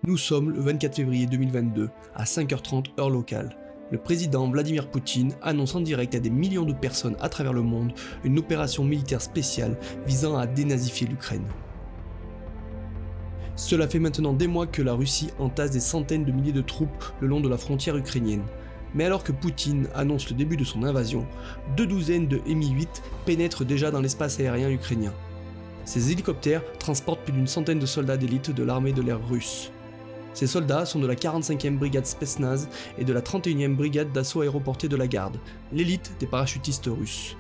Nous sommes le 24 février 2022 à 5h30 heure locale. Le président Vladimir Poutine annonce en direct à des millions de personnes à travers le monde une opération militaire spéciale visant à dénazifier l'Ukraine. Cela fait maintenant des mois que la Russie entasse des centaines de milliers de troupes le long de la frontière ukrainienne. Mais alors que Poutine annonce le début de son invasion, 2 douzaines de Mi-8 pénètrent déjà dans l'espace aérien ukrainien. Ces hélicoptères transportent plus d'une centaine de soldats d'élite de l'armée de l'air russe. Ces soldats sont de la 45e brigade Spetsnaz et de la 31e brigade d'assaut aéroportée de la garde, l'élite des parachutistes russes.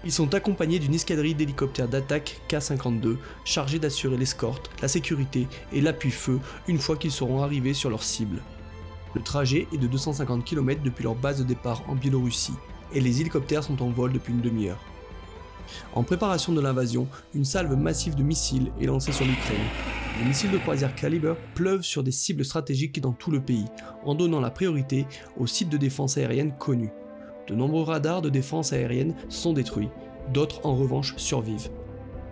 Ils sont accompagnés d'une escadrille d'hélicoptères d'attaque K-52 chargés d'assurer l'escorte, la sécurité et l'appui-feu une fois qu'ils seront arrivés sur leur cible. Le trajet est de 250 km depuis leur base de départ en Biélorussie, et les hélicoptères sont en vol depuis une demi-heure. En préparation de l'invasion, une salve massive de missiles est lancée sur l'Ukraine. Les missiles de croisière Calibre pleuvent sur des cibles stratégiques dans tout le pays, en donnant la priorité aux sites de défense aérienne connus. De nombreux radars de défense aérienne sont détruits, d'autres en revanche survivent.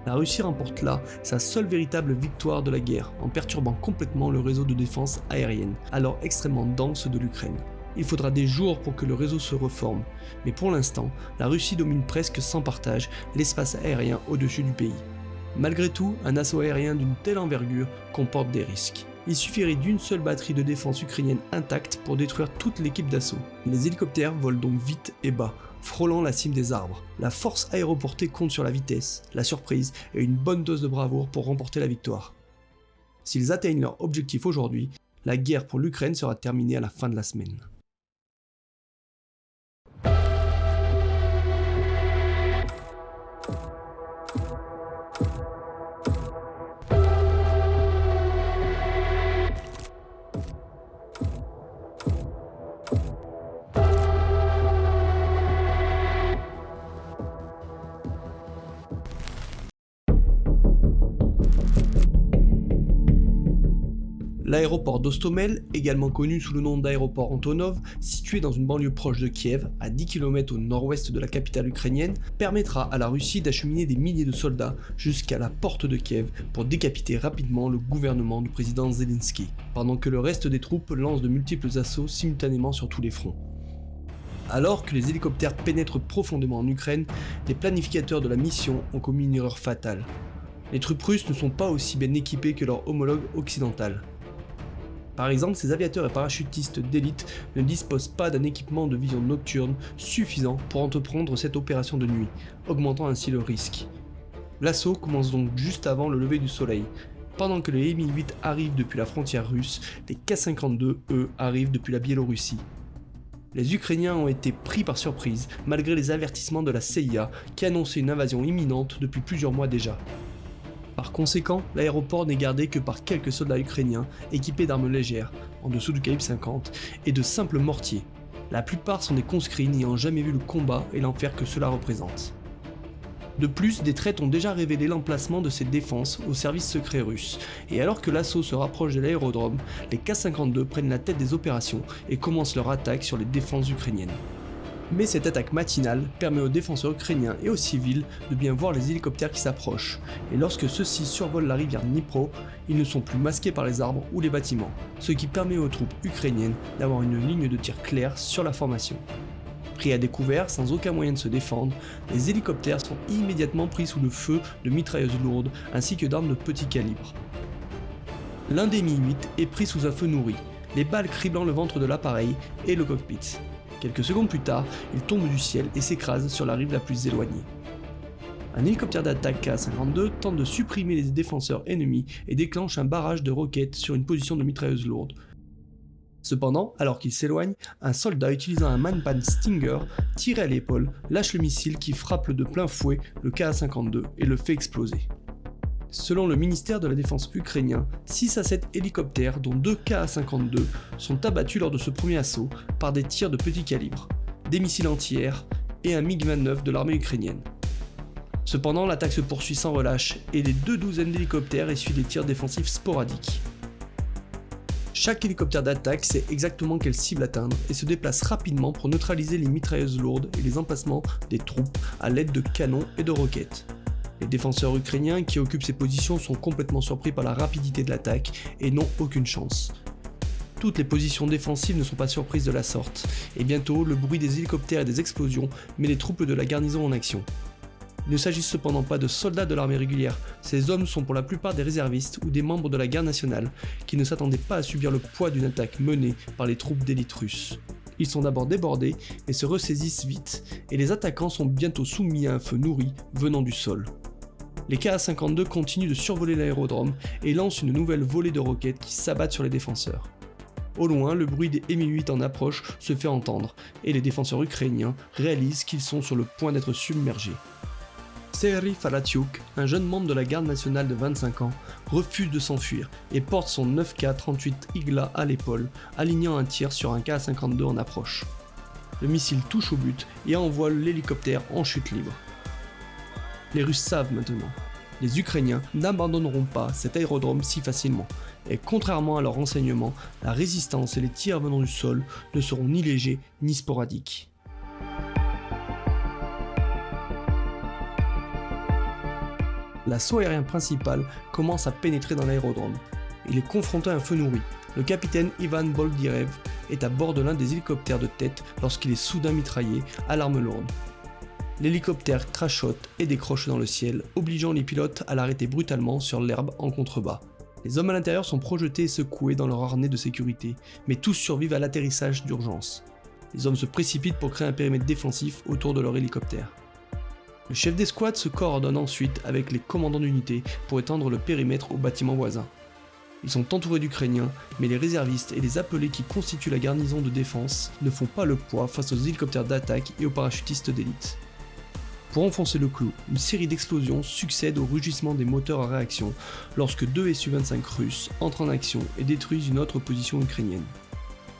La Russie remporte là sa seule véritable victoire de la guerre, en perturbant complètement le réseau de défense aérienne, alors extrêmement dense de l'Ukraine. Il faudra des jours pour que le réseau se reforme, mais pour l'instant, la Russie domine presque sans partage l'espace aérien au-dessus du pays. Malgré tout, un assaut aérien d'une telle envergure comporte des risques. Il suffirait d'une seule batterie de défense ukrainienne intacte pour détruire toute l'équipe d'assaut. Les hélicoptères volent donc vite et bas, frôlant la cime des arbres. La force aéroportée compte sur la vitesse, la surprise et une bonne dose de bravoure pour remporter la victoire. S'ils atteignent leur objectif aujourd'hui, la guerre pour l'Ukraine sera terminée à la fin de la semaine. L'aéroport d'Hostomel, également connu sous le nom d'aéroport Antonov, situé dans une banlieue proche de Kiev, à 10 km au nord-ouest de la capitale ukrainienne, permettra à la Russie d'acheminer des milliers de soldats jusqu'à la porte de Kiev pour décapiter rapidement le gouvernement du président Zelensky, pendant que le reste des troupes lance de multiples assauts simultanément sur tous les fronts. Alors que les hélicoptères pénètrent profondément en Ukraine, les planificateurs de la mission ont commis une erreur fatale. Les troupes russes ne sont pas aussi bien équipées que leurs homologues occidentales. Par exemple, ces aviateurs et parachutistes d'élite ne disposent pas d'un équipement de vision nocturne suffisant pour entreprendre cette opération de nuit, augmentant ainsi le risque. L'assaut commence donc juste avant le lever du soleil. Pendant que les Mi-8 arrivent depuis la frontière russe, les K-52, eux, arrivent depuis la Biélorussie. Les Ukrainiens ont été pris par surprise, malgré les avertissements de la CIA qui annonçait une invasion imminente depuis plusieurs mois déjà. Par conséquent, l'aéroport n'est gardé que par quelques soldats ukrainiens équipés d'armes légères, en dessous du calibre 50, et de simples mortiers. La plupart sont des conscrits n'ayant jamais vu le combat et l'enfer que cela représente. De plus, des traites ont déjà révélé l'emplacement de ces défenses au service secret russe, et alors que l'assaut se rapproche de l'aérodrome, les K-52 prennent la tête des opérations et commencent leur attaque sur les défenses ukrainiennes. Mais cette attaque matinale permet aux défenseurs ukrainiens et aux civils de bien voir les hélicoptères qui s'approchent, et lorsque ceux-ci survolent la rivière Dnipro, ils ne sont plus masqués par les arbres ou les bâtiments, ce qui permet aux troupes ukrainiennes d'avoir une ligne de tir claire sur la formation. Pris à découvert, sans aucun moyen de se défendre, les hélicoptères sont immédiatement pris sous le feu de mitrailleuses lourdes ainsi que d'armes de petit calibre. L'un des Mi-8 est pris sous un feu nourri, les balles criblant le ventre de l'appareil et le cockpit. Quelques secondes plus tard, il tombe du ciel et s'écrase sur la rive la plus éloignée. Un hélicoptère d'attaque K-52 tente de supprimer les défenseurs ennemis et déclenche un barrage de roquettes sur une position de mitrailleuse lourde. Cependant, alors qu'il s'éloigne, un soldat utilisant un Manpan Stinger tiré à l'épaule lâche le missile qui frappe de plein fouet le Ka-52 et le fait exploser. Selon le ministère de la Défense ukrainien, 6 à 7 hélicoptères, dont 2 Ka-52, sont abattus lors de ce premier assaut par des tirs de petit calibre, des missiles anti-air et un MiG-29 de l'armée ukrainienne. Cependant, l'attaque se poursuit sans relâche et les 2 douzaines d'hélicoptères essuient des tirs défensifs sporadiques. Chaque hélicoptère d'attaque sait exactement quelle cible atteindre et se déplace rapidement pour neutraliser les mitrailleuses lourdes et les emplacements des troupes à l'aide de canons et de roquettes. Les défenseurs ukrainiens qui occupent ces positions sont complètement surpris par la rapidité de l'attaque et n'ont aucune chance. Toutes les positions défensives ne sont pas surprises de la sorte, et bientôt le bruit des hélicoptères et des explosions met les troupes de la garnison en action. Il ne s'agit cependant pas de soldats de l'armée régulière, ces hommes sont pour la plupart des réservistes ou des membres de la garde nationale qui ne s'attendaient pas à subir le poids d'une attaque menée par les troupes d'élite russes. Ils sont d'abord débordés mais se ressaisissent vite, et les attaquants sont bientôt soumis à un feu nourri venant du sol. Les Ka-52 continuent de survoler l'aérodrome et lancent une nouvelle volée de roquettes qui s'abattent sur les défenseurs. Au loin, le bruit des Mi-8 en approche se fait entendre, et les défenseurs ukrainiens réalisent qu'ils sont sur le point d'être submergés. Serhiy Falatiuk, un jeune membre de la garde nationale de 25 ans, refuse de s'enfuir et porte son 9K-38 Igla à l'épaule, alignant un tir sur un Ka-52 en approche. Le missile touche au but et envoie l'hélicoptère en chute libre. Les Russes savent maintenant. Les Ukrainiens n'abandonneront pas cet aérodrome si facilement, et contrairement à leurs renseignements, la résistance et les tirs venant du sol ne seront ni légers ni sporadiques. L'assaut aérien principal commence à pénétrer dans l'aérodrome. Il est confronté à un feu nourri. Le capitaine Ivan Boldirev est à bord de l'un des hélicoptères de tête lorsqu'il est soudain mitraillé à l'arme lourde. L'hélicoptère crachote et décroche dans le ciel, obligeant les pilotes à l'arrêter brutalement sur l'herbe en contrebas. Les hommes à l'intérieur sont projetés et secoués dans leur harnais de sécurité, mais tous survivent à l'atterrissage d'urgence. Les hommes se précipitent pour créer un périmètre défensif autour de leur hélicoptère. Le chef d'escouade se coordonne ensuite avec les commandants d'unité pour étendre le périmètre aux bâtiments voisins. Ils sont entourés d'Ukrainiens, mais les réservistes et les appelés qui constituent la garnison de défense ne font pas le poids face aux hélicoptères d'attaque et aux parachutistes d'élite. Pour enfoncer le clou, une série d'explosions succède au rugissement des moteurs à réaction lorsque deux Su-25 russes entrent en action et détruisent une autre position ukrainienne.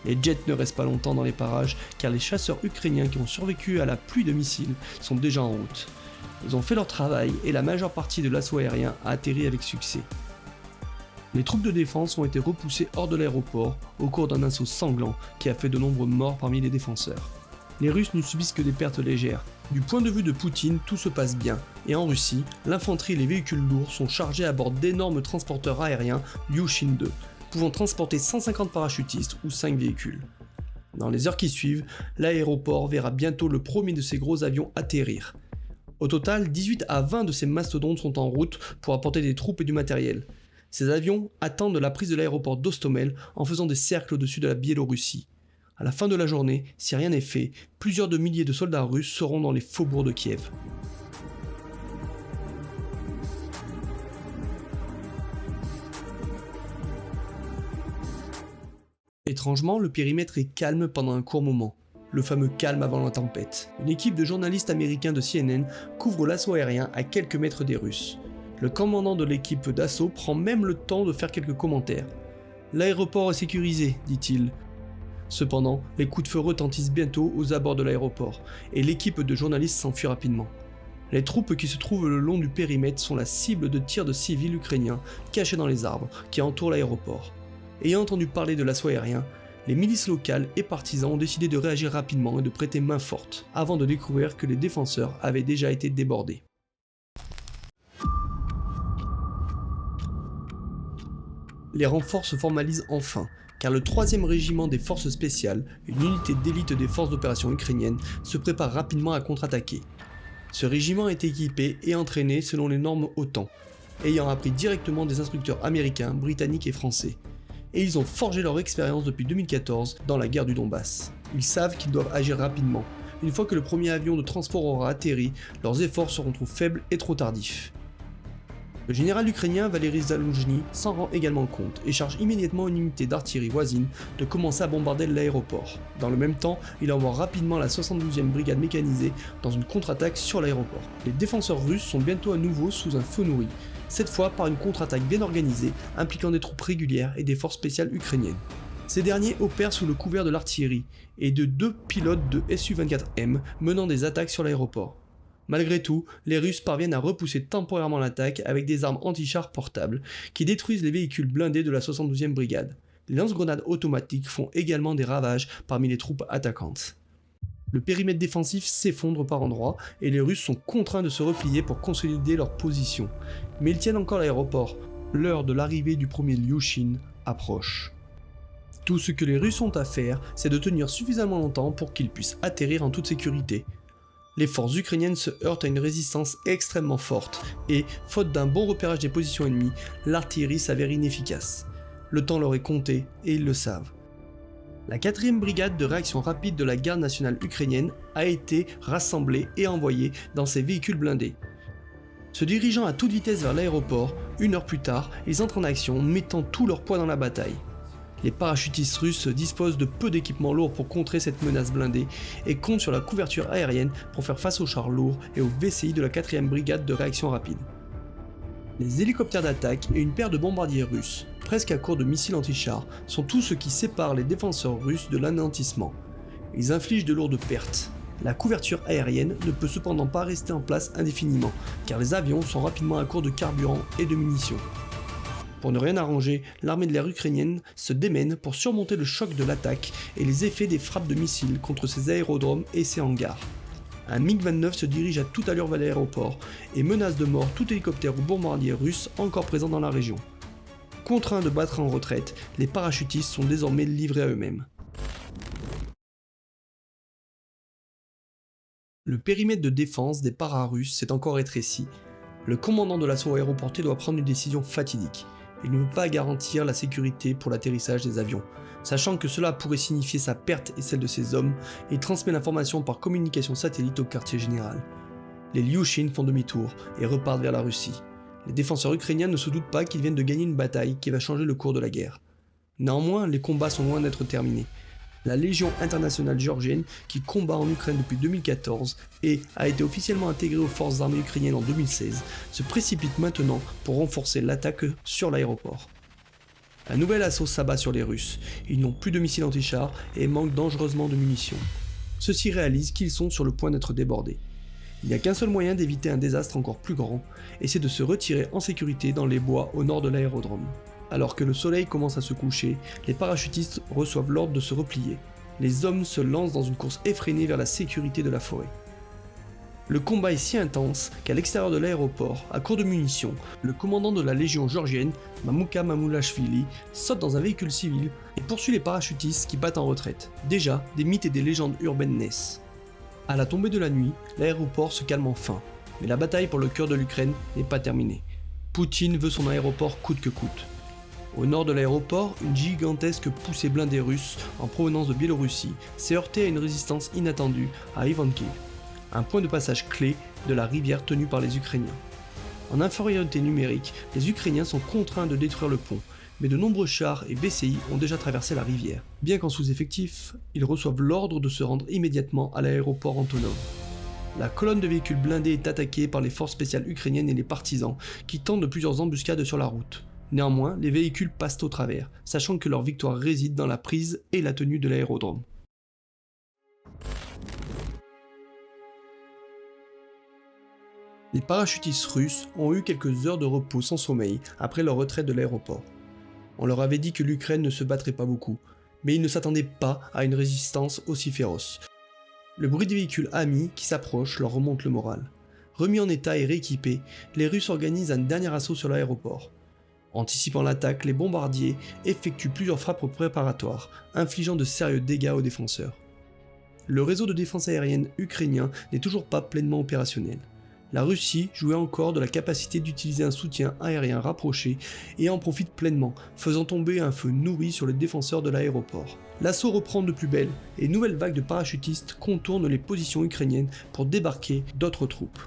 Les jets ne restent pas longtemps dans les parages car les chasseurs ukrainiens qui ont survécu à la pluie de missiles sont déjà en route. Ils ont fait leur travail et la majeure partie de l'assaut aérien a atterri avec succès. Les troupes de défense ont été repoussées hors de l'aéroport au cours d'un assaut sanglant qui a fait de nombreux morts parmi les défenseurs. Les Russes ne subissent que des pertes légères. Du point de vue de Poutine, tout se passe bien, et en Russie, l'infanterie et les véhicules lourds sont chargés à bord d'énormes transporteurs aériens Ilyushin-2, pouvant transporter 150 parachutistes ou 5 véhicules. Dans les heures qui suivent, l'aéroport verra bientôt le premier de ces gros avions atterrir. Au total, 18 à 20 de ces mastodontes sont en route pour apporter des troupes et du matériel. Ces avions attendent la prise de l'aéroport d'Hostomel en faisant des cercles au-dessus de la Biélorussie. À la fin de la journée, si rien n'est fait, plusieurs de milliers de soldats russes seront dans les faubourgs de Kiev. Étrangement, le périmètre est calme pendant un court moment. Le fameux calme avant la tempête. Une équipe de journalistes américains de CNN couvre l'assaut aérien à quelques mètres des Russes. Le commandant de l'équipe d'assaut prend même le temps de faire quelques commentaires. « L'aéroport est sécurisé », dit-il. Cependant, les coups de feu retentissent bientôt aux abords de l'aéroport, et l'équipe de journalistes s'enfuit rapidement. Les troupes qui se trouvent le long du périmètre sont la cible de tirs de civils ukrainiens cachés dans les arbres qui entourent l'aéroport. Ayant entendu parler de l'assaut aérien, les milices locales et partisans ont décidé de réagir rapidement et de prêter main forte, avant de découvrir que les défenseurs avaient déjà été débordés. Les renforts se formalisent enfin, car le 3e régiment des forces spéciales, une unité d'élite des forces d'opération ukrainiennes, se prépare rapidement à contre-attaquer. Ce régiment est équipé et entraîné selon les normes OTAN, ayant appris directement des instructeurs américains, britanniques et français. Et ils ont forgé leur expérience depuis 2014 dans la guerre du Donbass. Ils savent qu'ils doivent agir rapidement. Une fois que le premier avion de transport aura atterri, leurs efforts seront trop faibles et trop tardifs. Le général ukrainien Valery Zaloujny s'en rend également compte et charge immédiatement une unité d'artillerie voisine de commencer à bombarder l'aéroport. Dans le même temps, il envoie rapidement la 72e brigade mécanisée dans une contre-attaque sur l'aéroport. Les défenseurs russes sont bientôt à nouveau sous un feu nourri, cette fois par une contre-attaque bien organisée impliquant des troupes régulières et des forces spéciales ukrainiennes. Ces derniers opèrent sous le couvert de l'artillerie et de 2 pilotes de Su-24M menant des attaques sur l'aéroport. Malgré tout, les Russes parviennent à repousser temporairement l'attaque avec des armes anti-chars portables qui détruisent les véhicules blindés de la 72e brigade. Les lance-grenades automatiques font également des ravages parmi les troupes attaquantes. Le périmètre défensif s'effondre par endroits et les Russes sont contraints de se replier pour consolider leur position. Mais ils tiennent encore l'aéroport. L'heure de l'arrivée du premier Ilyushin approche. Tout ce que les Russes ont à faire, c'est de tenir suffisamment longtemps pour qu'ils puissent atterrir en toute sécurité. Les forces ukrainiennes se heurtent à une résistance extrêmement forte et, faute d'un bon repérage des positions ennemies, l'artillerie s'avère inefficace. Le temps leur est compté et ils le savent. La 4e brigade de réaction rapide de la garde nationale ukrainienne a été rassemblée et envoyée dans ces véhicules blindés. Se dirigeant à toute vitesse vers l'aéroport, 1 heure plus tard, ils entrent en action, mettant tout leur poids dans la bataille. Les parachutistes russes disposent de peu d'équipements lourds pour contrer cette menace blindée et comptent sur la couverture aérienne pour faire face aux chars lourds et aux VCI de la 4e brigade de réaction rapide. Les hélicoptères d'attaque et une paire de bombardiers russes, presque à court de missiles anti-chars, sont tout ce qui sépare les défenseurs russes de l'anéantissement. Ils infligent de lourdes pertes. La couverture aérienne ne peut cependant pas rester en place indéfiniment, car les avions sont rapidement à court de carburant et de munitions. Pour ne rien arranger, l'armée de l'air ukrainienne se démène pour surmonter le choc de l'attaque et les effets des frappes de missiles contre ses aérodromes et ses hangars. Un MiG-29 se dirige à toute allure vers l'aéroport et menace de mort tout hélicoptère ou bombardier russe encore présent dans la région. Contraints de battre en retraite, les parachutistes sont désormais livrés à eux-mêmes. Le périmètre de défense des para-russes s'est encore rétréci. Le commandant de l'assaut aéroporté doit prendre une décision fatidique. Il ne peut pas garantir la sécurité pour l'atterrissage des avions. Sachant que cela pourrait signifier sa perte et celle de ses hommes, il transmet l'information par communication satellite au quartier général. Les Ilyushin font demi-tour et repartent vers la Russie. Les défenseurs ukrainiens ne se doutent pas qu'ils viennent de gagner une bataille qui va changer le cours de la guerre. Néanmoins, les combats sont loin d'être terminés. La Légion internationale géorgienne, qui combat en Ukraine depuis 2014 et a été officiellement intégrée aux forces armées ukrainiennes en 2016, se précipite maintenant pour renforcer l'attaque sur l'aéroport. Un nouvel assaut s'abat sur les Russes. Ils n'ont plus de missiles anti-chars et manquent dangereusement de munitions. Ceux-ci réalisent qu'ils sont sur le point d'être débordés. Il n'y a qu'un seul moyen d'éviter un désastre encore plus grand, et c'est de se retirer en sécurité dans les bois au nord de l'aérodrome. Alors que le soleil commence à se coucher, les parachutistes reçoivent l'ordre de se replier. Les hommes se lancent dans une course effrénée vers la sécurité de la forêt. Le combat est si intense qu'à l'extérieur de l'aéroport, à court de munitions, le commandant de la légion géorgienne, Mamuka Mamulashvili, saute dans un véhicule civil et poursuit les parachutistes qui battent en retraite. Déjà, des mythes et des légendes urbaines naissent. À la tombée de la nuit, l'aéroport se calme enfin, mais la bataille pour le cœur de l'Ukraine n'est pas terminée. Poutine veut son aéroport coûte que coûte. Au nord de l'aéroport, une gigantesque poussée blindée russe en provenance de Biélorussie s'est heurtée à une résistance inattendue à Ivankiv, un point de passage clé de la rivière tenue par les Ukrainiens. En infériorité numérique, les Ukrainiens sont contraints de détruire le pont, mais de nombreux chars et VCI ont déjà traversé la rivière. Bien qu'en sous-effectif, ils reçoivent l'ordre de se rendre immédiatement à l'aéroport Antonov. La colonne de véhicules blindés est attaquée par les forces spéciales ukrainiennes et les partisans, qui tentent plusieurs embuscades sur la route. Néanmoins, les véhicules passent au travers, sachant que leur victoire réside dans la prise et la tenue de l'aérodrome. Les parachutistes russes ont eu quelques heures de repos sans sommeil après leur retraite de l'aéroport. On leur avait dit que l'Ukraine ne se battrait pas beaucoup, mais ils ne s'attendaient pas à une résistance aussi féroce. Le bruit des véhicules amis qui s'approchent leur remonte le moral. Remis en état et rééquipés, les Russes organisent un dernier assaut sur l'aéroport. Anticipant l'attaque, les bombardiers effectuent plusieurs frappes préparatoires, infligeant de sérieux dégâts aux défenseurs. Le réseau de défense aérienne ukrainien n'est toujours pas pleinement opérationnel. La Russie jouait encore de la capacité d'utiliser un soutien aérien rapproché et en profite pleinement, faisant tomber un feu nourri sur les défenseurs de l'aéroport. L'assaut reprend de plus belle et une nouvelle vague de parachutistes contourne les positions ukrainiennes pour débarquer d'autres troupes.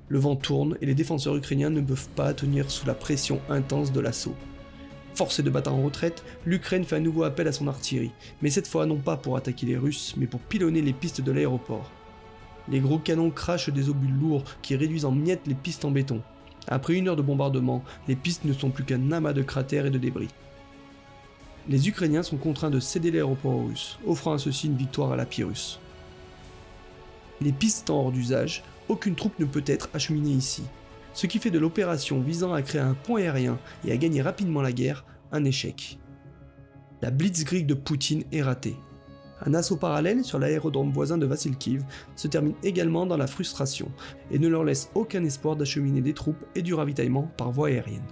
Le vent tourne et les défenseurs ukrainiens ne peuvent pas tenir sous la pression intense de l'assaut. Forcé de battre en retraite, l'Ukraine fait un nouveau appel à son artillerie, mais cette fois non pas pour attaquer les Russes, mais pour pilonner les pistes de l'aéroport. Les gros canons crachent des obus lourds qui réduisent en miettes les pistes en béton. Après 1 heure de bombardement, les pistes ne sont plus qu'un amas de cratères et de débris. Les Ukrainiens sont contraints de céder l'aéroport aux Russes, offrant à ceux-ci une victoire à la Pyrrhus. Les pistes étant hors d'usage, aucune troupe ne peut être acheminée ici, ce qui fait de l'opération visant à créer un pont aérien et à gagner rapidement la guerre un échec. La blitzkrieg de Poutine est ratée. Un assaut parallèle sur l'aérodrome voisin de Vassilkiv se termine également dans la frustration et ne leur laisse aucun espoir d'acheminer des troupes et du ravitaillement par voie aérienne.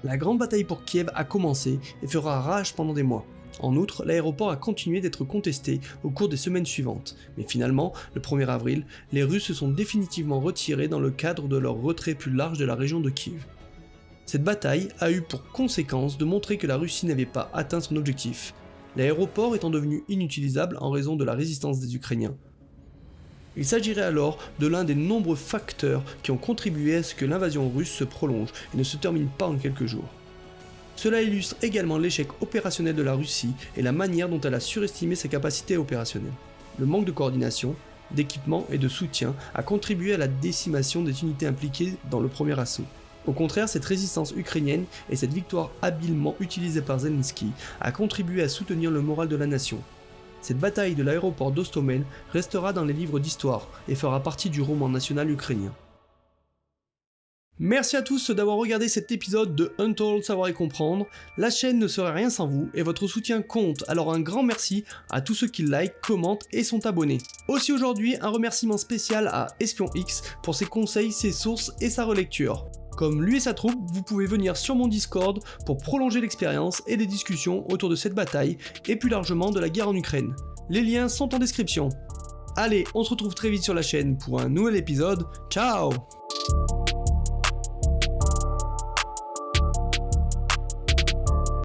La grande bataille pour Kiev a commencé et fera rage pendant des mois. En outre, l'aéroport a continué d'être contesté au cours des semaines suivantes, mais finalement, le 1er avril, les Russes se sont définitivement retirés dans le cadre de leur retrait plus large de la région de Kiev. Cette bataille a eu pour conséquence de montrer que la Russie n'avait pas atteint son objectif, l'aéroport étant devenu inutilisable en raison de la résistance des Ukrainiens. Il s'agirait alors de l'un des nombreux facteurs qui ont contribué à ce que l'invasion russe se prolonge et ne se termine pas en quelques jours. Cela illustre également l'échec opérationnel de la Russie et la manière dont elle a surestimé ses capacités opérationnelles. Le manque de coordination, d'équipement et de soutien a contribué à la décimation des unités impliquées dans le premier assaut. Au contraire, cette résistance ukrainienne et cette victoire habilement utilisée par Zelensky a contribué à soutenir le moral de la nation. Cette bataille de l'aéroport d'Hostomel restera dans les livres d'histoire et fera partie du roman national ukrainien. Merci à tous d'avoir regardé cet épisode de Untold Savoir et Comprendre. La chaîne ne serait rien sans vous et votre soutien compte, alors un grand merci à tous ceux qui like, commentent et sont abonnés. Aussi aujourd'hui, un remerciement spécial à Espion X pour ses conseils, ses sources et sa relecture. Comme lui et sa troupe, vous pouvez venir sur mon Discord pour prolonger l'expérience et les discussions autour de cette bataille et plus largement de la guerre en Ukraine. Les liens sont en description. Allez, on se retrouve très vite sur la chaîne pour un nouvel épisode. Ciao!